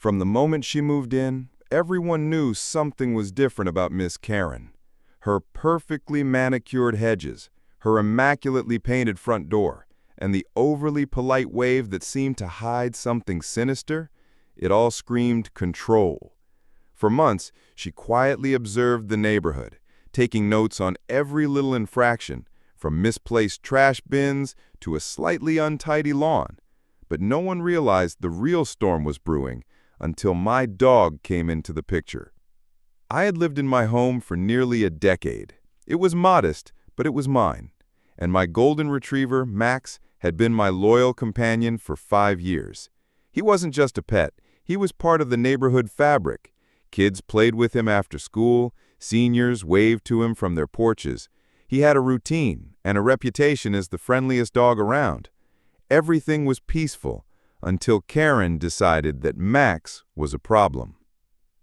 From the moment she moved in, everyone knew something was different about Miss Karen. Her perfectly manicured hedges, her immaculately painted front door, and the overly polite wave that seemed to hide something sinister, it all screamed control. For months, she quietly observed the neighborhood, taking notes on every little infraction, from misplaced trash bins to a slightly untidy lawn. But no one realized the real storm was brewing until my dog came into the picture. I had lived in my home for nearly a decade. It was modest, but it was mine. And my golden retriever, Max, had been my loyal companion for 5 years. He wasn't just a pet, he was part of the neighborhood fabric. Kids played with him after school, seniors waved to him from their porches. He had a routine and a reputation as the friendliest dog around. Everything was peaceful until Karen decided that Max was a problem.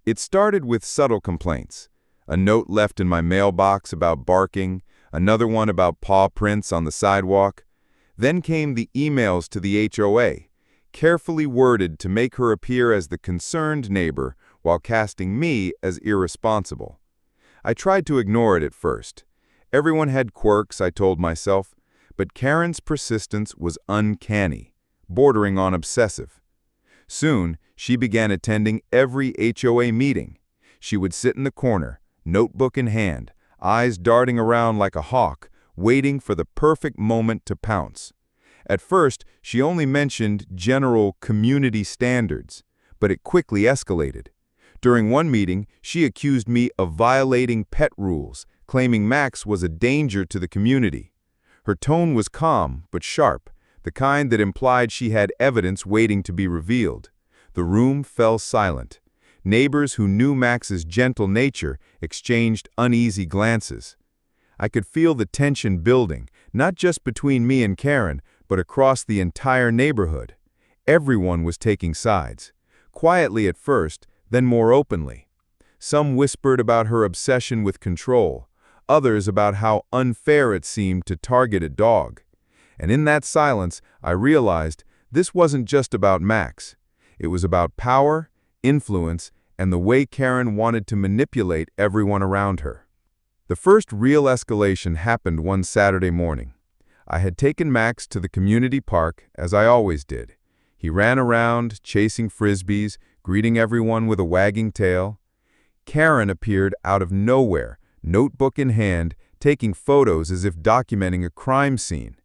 It started with subtle complaints. A note left in my mailbox about barking, another one about paw prints on the sidewalk. Then came the emails to the HOA, carefully worded to make her appear as the concerned neighbor while casting me as irresponsible. I tried to ignore it at first. Everyone had quirks, I told myself, but Karen's persistence was uncanny, bordering on obsessive. Soon, she began attending every HOA meeting. She would sit in the corner, notebook in hand, eyes darting around like a hawk, waiting for the perfect moment to pounce. At first, she only mentioned general community standards, but it quickly escalated. During one meeting, she accused me of violating pet rules, claiming Max was a danger to the community. Her tone was calm but sharp, the kind that implied she had evidence waiting to be revealed. The room fell silent. Neighbors who knew Max's gentle nature exchanged uneasy glances. I could feel the tension building, not just between me and Karen, but across the entire neighborhood. Everyone was taking sides. Quietly at first, then more openly. Some whispered about her obsession with control, others about how unfair it seemed to target a dog. And in that silence, I realized this wasn't just about Max. It was about power, influence, and the way Karen wanted to manipulate everyone around her. The first real escalation happened one Saturday morning. I had taken Max to the community park, as I always did. He ran around, chasing frisbees, greeting everyone with a wagging tail. Karen appeared out of nowhere, notebook in hand, taking photos as if documenting a crime scene.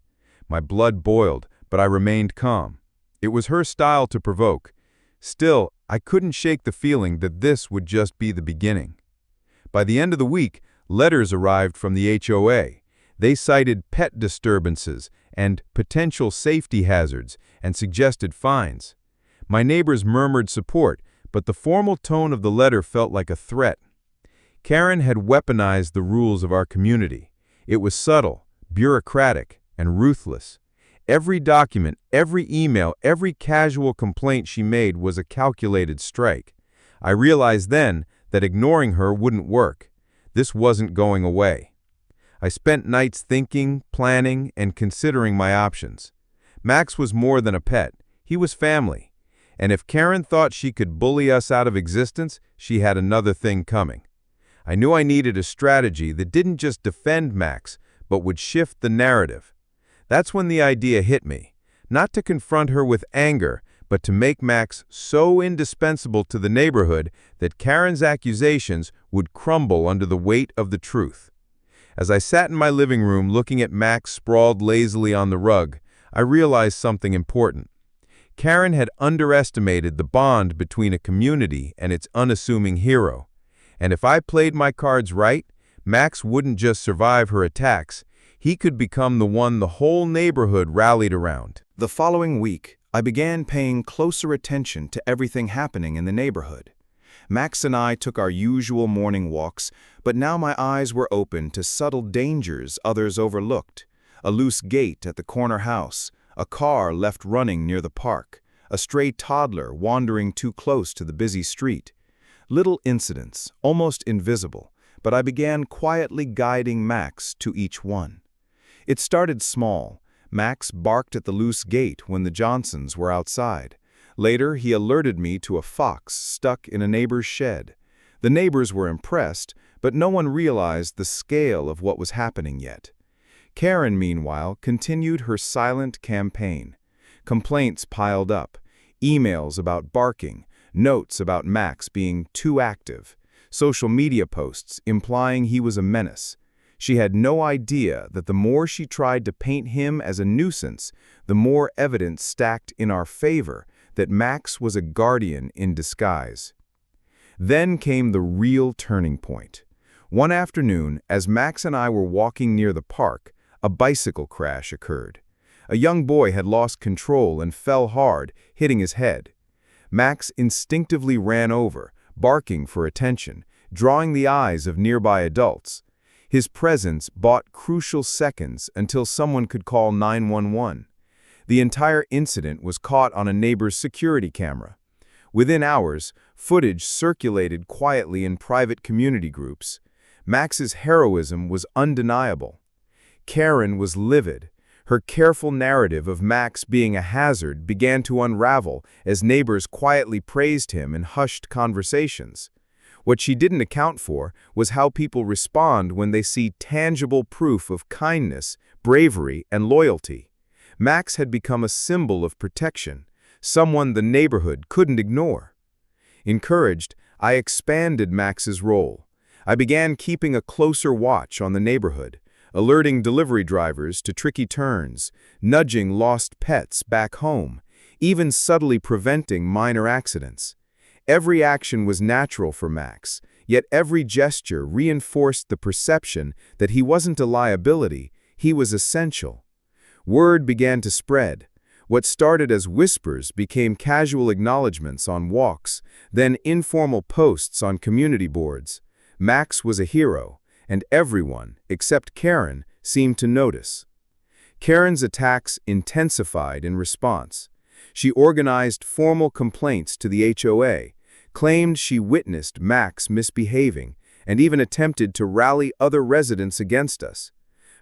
My blood boiled, but I remained calm. It was her style to provoke. Still, I couldn't shake the feeling that this would just be the beginning. By the end of the week, letters arrived from the HOA. They cited pet disturbances and potential safety hazards and suggested fines. My neighbors murmured support, but the formal tone of the letter felt like a threat. Karen had weaponized the rules of our community. It was subtle, bureaucratic, and ruthless. Every document, every email, every casual complaint she made was a calculated strike. I realized then that ignoring her wouldn't work. This wasn't going away. I spent nights thinking, planning, and considering my options. Max was more than a pet. He was family. And if Karen thought she could bully us out of existence, she had another thing coming. I knew I needed a strategy that didn't just defend Max, but would shift the narrative. That's when the idea hit me, not to confront her with anger, but to make Max so indispensable to the neighborhood that Karen's accusations would crumble under the weight of the truth. As I sat in my living room looking at Max sprawled lazily on the rug, I realized something important. Karen had underestimated the bond between a community and its unassuming hero. And if I played my cards right, Max wouldn't just survive her attacks, he could become the one the whole neighborhood rallied around. The following week, I began paying closer attention to everything happening in the neighborhood. Max and I took our usual morning walks, but now my eyes were open to subtle dangers others overlooked. A loose gate at the corner house, a car left running near the park, a stray toddler wandering too close to the busy street. Little incidents, almost invisible, but I began quietly guiding Max to each one. It started small. Max barked at the loose gate when the Johnsons were outside. Later, he alerted me to a fox stuck in a neighbor's shed. The neighbors were impressed, but no one realized the scale of what was happening yet. Karen, meanwhile, continued her silent campaign. Complaints piled up, emails about barking, notes about Max being too active, social media posts implying he was a menace. She had no idea that the more she tried to paint him as a nuisance, the more evidence stacked in our favor that Max was a guardian in disguise. Then came the real turning point. One afternoon, as Max and I were walking near the park, a bicycle crash occurred. A young boy had lost control and fell hard, hitting his head. Max instinctively ran over, barking for attention, drawing the eyes of nearby adults. His presence bought crucial seconds until someone could call 911. The entire incident was caught on a neighbor's security camera. Within hours, footage circulated quietly in private community groups. Max's heroism was undeniable. Karen was livid. Her careful narrative of Max being a hazard began to unravel as neighbors quietly praised him in hushed conversations. What she didn't account for was how people respond when they see tangible proof of kindness, bravery, and loyalty. Max had become a symbol of protection, someone the neighborhood couldn't ignore. Encouraged, I expanded Max's role. I began keeping a closer watch on the neighborhood, alerting delivery drivers to tricky turns, nudging lost pets back home, even subtly preventing minor accidents. Every action was natural for Max, yet every gesture reinforced the perception that he wasn't a liability, he was essential. Word began to spread. What started as whispers became casual acknowledgments on walks, then informal posts on community boards. Max was a hero, and everyone, except Karen, seemed to notice. Karen's attacks intensified in response. She organized formal complaints to the HOA, claimed she witnessed Max misbehaving, and even attempted to rally other residents against us.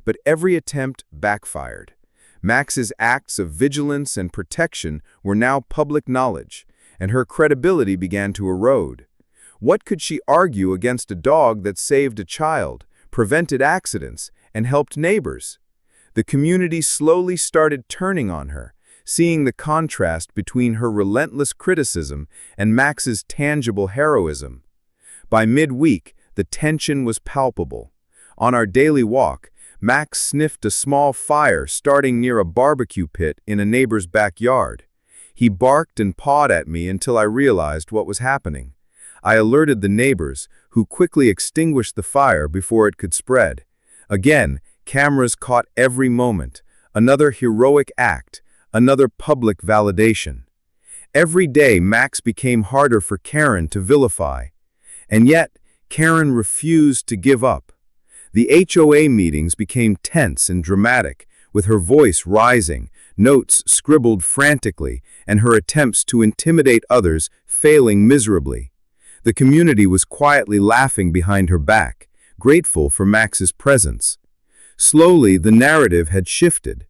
But every attempt backfired. Max's acts of vigilance and protection were now public knowledge, and her credibility began to erode. What could she argue against a dog that saved a child, prevented accidents, and helped neighbors? The community slowly started turning on her, seeing the contrast between her relentless criticism and Max's tangible heroism. By midweek, the tension was palpable. On our daily walk, Max sniffed a small fire starting near a barbecue pit in a neighbor's backyard. He barked and pawed at me until I realized what was happening. I alerted the neighbors, who quickly extinguished the fire before it could spread. Again, cameras caught every moment. Another heroic act, another public validation. Every day, Max became harder for Karen to vilify. And yet, Karen refused to give up. The HOA meetings became tense and dramatic, with her voice rising, notes scribbled frantically, and her attempts to intimidate others failing miserably. The community was quietly laughing behind her back, grateful for Max's presence. Slowly, the narrative had shifted.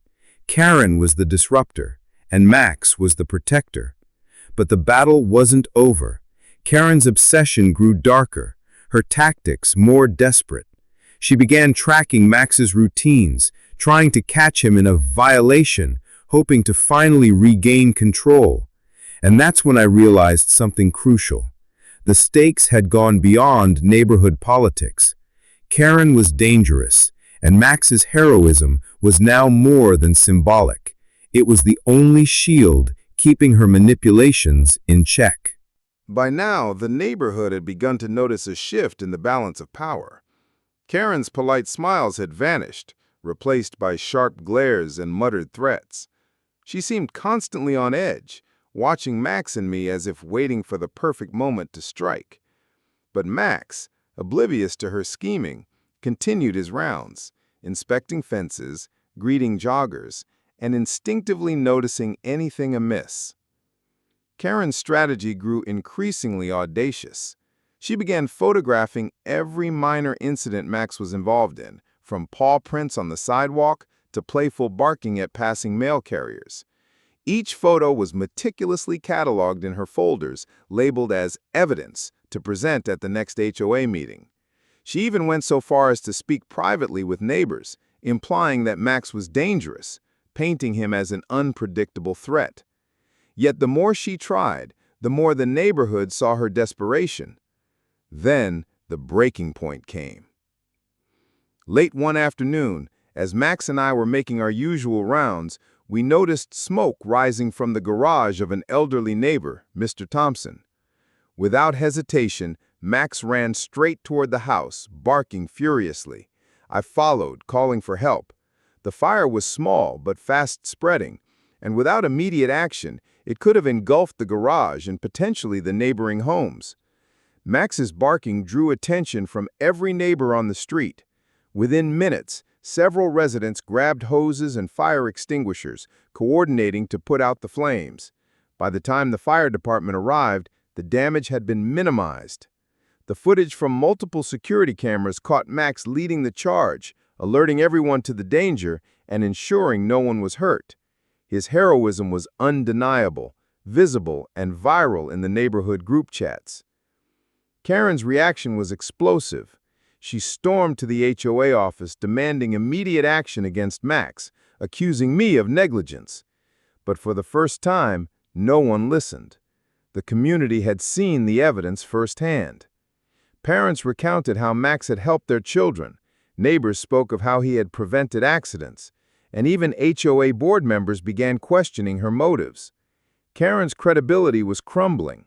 Karen was the disruptor, and Max was the protector. But the battle wasn't over. Karen's obsession grew darker, her tactics more desperate. She began tracking Max's routines, trying to catch him in a violation, hoping to finally regain control. And that's when I realized something crucial. The stakes had gone beyond neighborhood politics. Karen was dangerous, and Max's heroism was now more than symbolic. It was the only shield keeping her manipulations in check. By now, the neighborhood had begun to notice a shift in the balance of power. Karen's polite smiles had vanished, replaced by sharp glares and muttered threats. She seemed constantly on edge, watching Max and me as if waiting for the perfect moment to strike. But Max, oblivious to her scheming, continued his rounds, inspecting fences, greeting joggers, and instinctively noticing anything amiss. Karen's strategy grew increasingly audacious. She began photographing every minor incident Max was involved in, from paw prints on the sidewalk to playful barking at passing mail carriers. Each photo was meticulously cataloged in her folders, labeled as evidence to present at the next HOA meeting. She even went so far as to speak privately with neighbors, implying that Max was dangerous, painting him as an unpredictable threat. Yet the more she tried, the more the neighborhood saw her desperation. Then the breaking point came. Late one afternoon, as Max and I were making our usual rounds, we noticed smoke rising from the garage of an elderly neighbor, Mr. Thompson. Without hesitation, Max ran straight toward the house, barking furiously. I followed, calling for help. The fire was small but fast spreading, and without immediate action, it could have engulfed the garage and potentially the neighboring homes. Max's barking drew attention from every neighbor on the street. Within minutes, several residents grabbed hoses and fire extinguishers, coordinating to put out the flames. By the time the fire department arrived, the damage had been minimized. The footage from multiple security cameras caught Max leading the charge, alerting everyone to the danger and ensuring no one was hurt. His heroism was undeniable, visible, and viral in the neighborhood group chats. Karen's reaction was explosive. She stormed to the HOA office demanding immediate action against Max, accusing me of negligence. But for the first time, no one listened. The community had seen the evidence firsthand. Parents recounted how Max had helped their children. Neighbors spoke of how he had prevented accidents. And even HOA board members began questioning her motives. Karen's credibility was crumbling.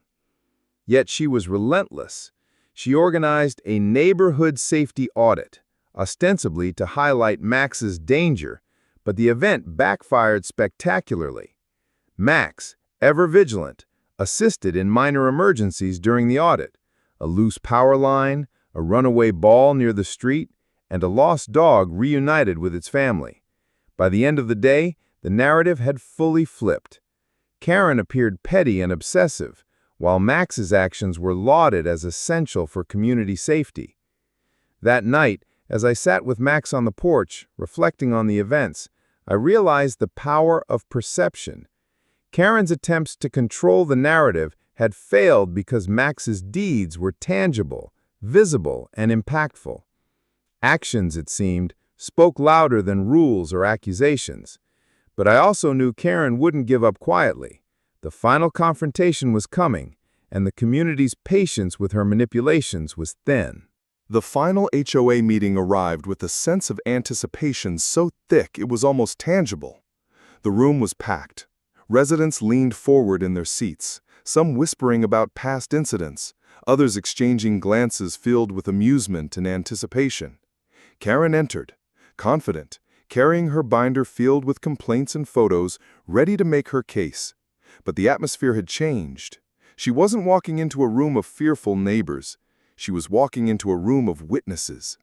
Yet she was relentless. She organized a neighborhood safety audit, ostensibly to highlight Max's danger, but the event backfired spectacularly. Max, ever vigilant, assisted in minor emergencies during the audit: a loose power line, a runaway ball near the street, and a lost dog reunited with its family. By the end of the day, the narrative had fully flipped. Karen appeared petty and obsessive, while Max's actions were lauded as essential for community safety. That night, as I sat with Max on the porch, reflecting on the events, I realized the power of perception. Karen's attempts to control the narrative had failed because Max's deeds were tangible, visible, and impactful. Actions, it seemed, spoke louder than rules or accusations. But I also knew Karen wouldn't give up quietly. The final confrontation was coming, and the community's patience with her manipulations was thin. The final HOA meeting arrived with a sense of anticipation so thick it was almost tangible. The room was packed. Residents leaned forward in their seats, some whispering about past incidents, others exchanging glances filled with amusement and anticipation. Karen entered, confident, carrying her binder filled with complaints and photos, ready to make her case. But the atmosphere had changed. She wasn't walking into a room of fearful neighbors. She was walking into a room of witnesses.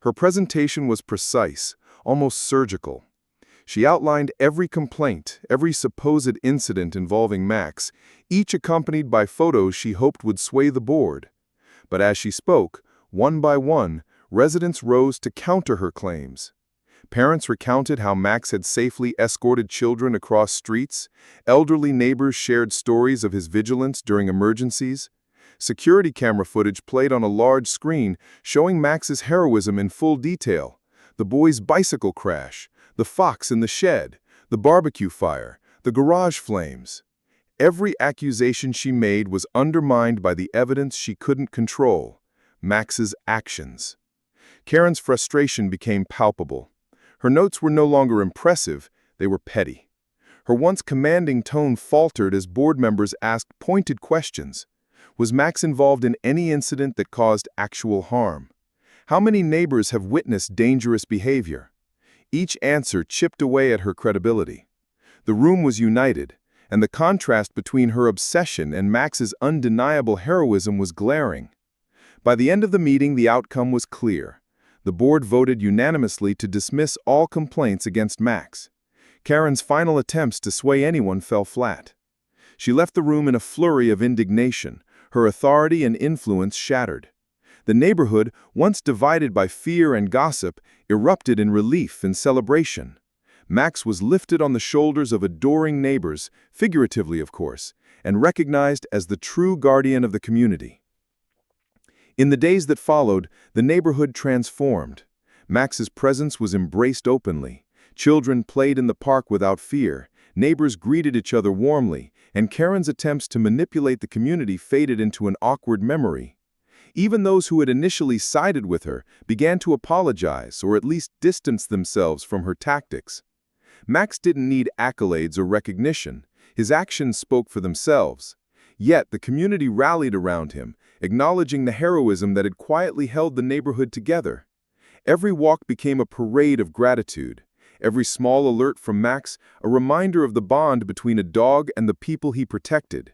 Her presentation was precise, almost surgical. She outlined every complaint, every supposed incident involving Max, each accompanied by photos she hoped would sway the board. But as she spoke, one by one, residents rose to counter her claims. Parents recounted how Max had safely escorted children across streets. Elderly neighbors shared stories of his vigilance during emergencies. Security camera footage played on a large screen, showing Max's heroism in full detail. The boy's bicycle crash, the fox in the shed, the barbecue fire, the garage flames. Every accusation she made was undermined by the evidence she couldn't control: Max's actions. Karen's frustration became palpable. Her notes were no longer impressive, they were petty. Her once commanding tone faltered as board members asked pointed questions. Was Max involved in any incident that caused actual harm? How many neighbors have witnessed dangerous behavior? Each answer chipped away at her credibility. The room was united, and the contrast between her obsession and Max's undeniable heroism was glaring. By the end of the meeting, the outcome was clear. The board voted unanimously to dismiss all complaints against Max. Karen's final attempts to sway anyone fell flat. She left the room in a flurry of indignation, her authority and influence shattered. The neighborhood, once divided by fear and gossip, erupted in relief and celebration. Max was lifted on the shoulders of adoring neighbors, figuratively of course, and recognized as the true guardian of the community. In the days that followed, the neighborhood transformed. Max's presence was embraced openly. Children played in the park without fear, neighbors greeted each other warmly, and Karen's attempts to manipulate the community faded into an awkward memory. Even those who had initially sided with her began to apologize or at least distance themselves from her tactics. Max didn't need accolades or recognition. His actions spoke for themselves. Yet the community rallied around him, acknowledging the heroism that had quietly held the neighborhood together. Every walk became a parade of gratitude. Every small alert from Max, a reminder of the bond between a dog and the people he protected.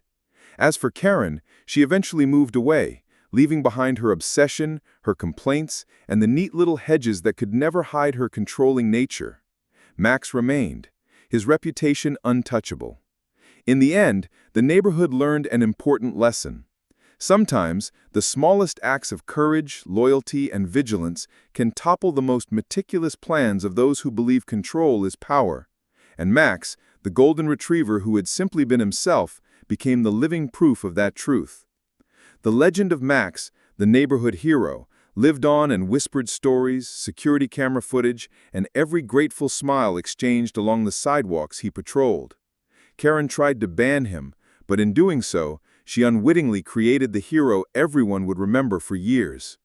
As for Karen, she eventually moved away, leaving behind her obsession, her complaints, and the neat little hedges that could never hide her controlling nature. Max remained, his reputation untouchable. In the end, the neighborhood learned an important lesson. Sometimes, the smallest acts of courage, loyalty, and vigilance can topple the most meticulous plans of those who believe control is power. And Max, the golden retriever who had simply been himself, became the living proof of that truth. The legend of Max, the neighborhood hero, lived on in whispered stories, security camera footage, and every grateful smile exchanged along the sidewalks he patrolled. Karen tried to ban him, but in doing so, she unwittingly created the hero everyone would remember for years.